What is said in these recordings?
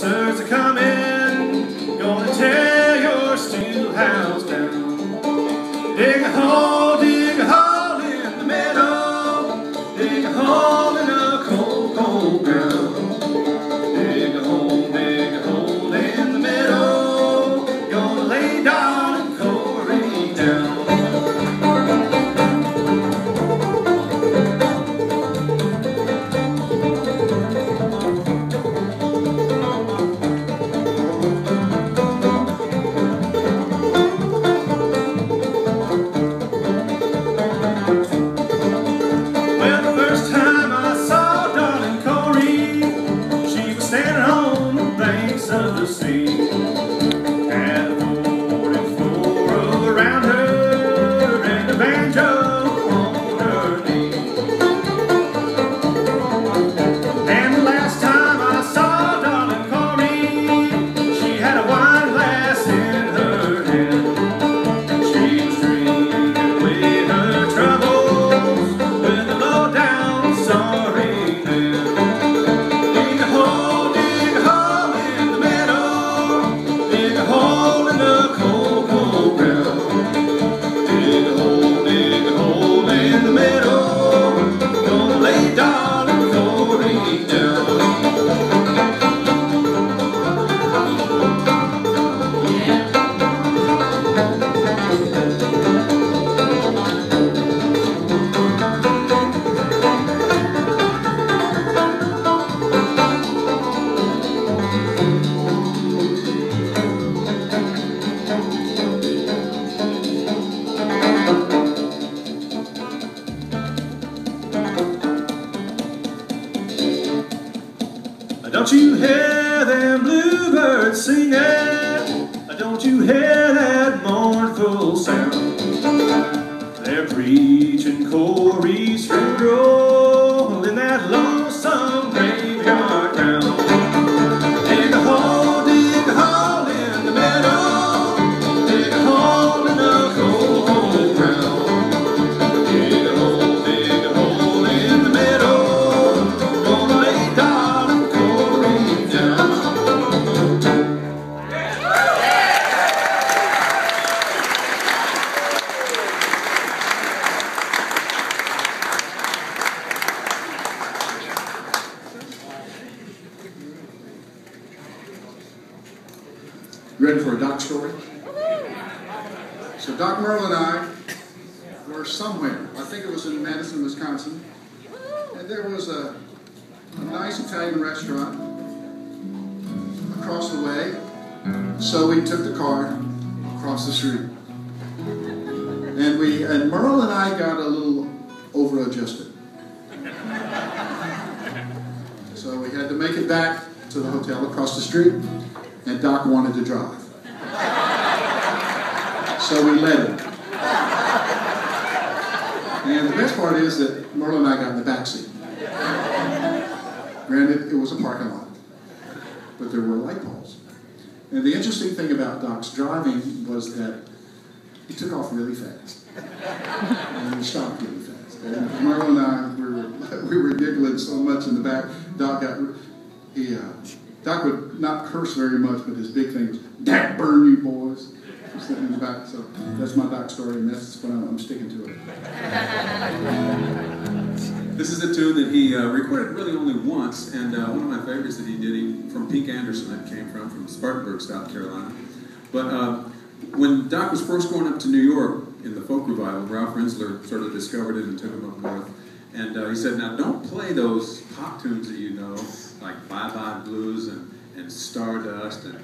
officers are coming, gonna tear your steel house down. Dig a hole in the meadow, dig a hole in the cold, cold ground. Dig a hole in the meadow, gonna lay Don and Corey down. Of the sea, and a 44 around her, and a banjo on her knee. And the last time I saw darling Corey, she had a wine glass in her hand. She was drinking away her troubles with a low down sorry man. Don't you hear them bluebirds singing? Don't you hear that mournful sound? They're preaching Corey's funeral in that lonesome graveyard ground. Dig a hole in the meadow, dig a hole in the cold, cold ground. Dig a hole in the meadow, gonna lay down. Ready for a Doc story? So Doc Merle and I were somewhere, I think it was in Madison, Wisconsin, and there was a nice Italian restaurant across the way, so we took the car across the street. And Merle and I got a little over-adjusted. So we had to make it back to the hotel across the street, and Doc wanted to drive. So we let him. And the best part is that Merle and I got in the back seat. Granted, it was a parking lot, but there were light poles. And the interesting thing about Doc's driving was that he took off really fast. And he stopped really fast. And Merle and I, we were giggling so much in the back. Doc would not curse very much, but his big thing was, "Dad, burn you boys." Sitting in the back. So that's my Doc story, and that's what I'm sticking to it. This is a tune that he recorded really only once, and one of my favorites that he did from Pink Anderson, that came from Spartanburg, South Carolina. But when Doc was first going up to New York in the folk revival, Ralph Rensler sort of discovered it and took him up north. And he said, "Now don't play those pop tunes that you know, like Bye Bye Blues and Stardust and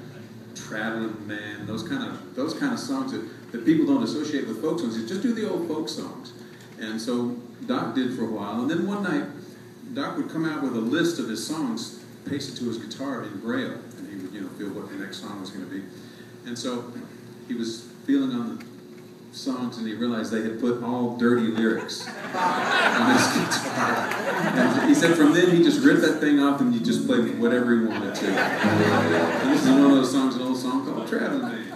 Traveling Man, those kind of songs that people don't associate with folk songs. Just do the old folk songs." And so Doc did for a while, and then one night Doc would come out with a list of his songs pasted to his guitar in Braille, and he would feel what the next song was going to be. And so he was feeling on the songs, and he realized they had put all dirty lyrics on his guitar. And he said from then he just ripped that thing off and he just played whatever he wanted to. And this is one of those songs, an old song called Traveling Man.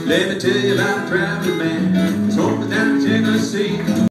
Let me tell you about a traveling man. He's home down in Tennessee.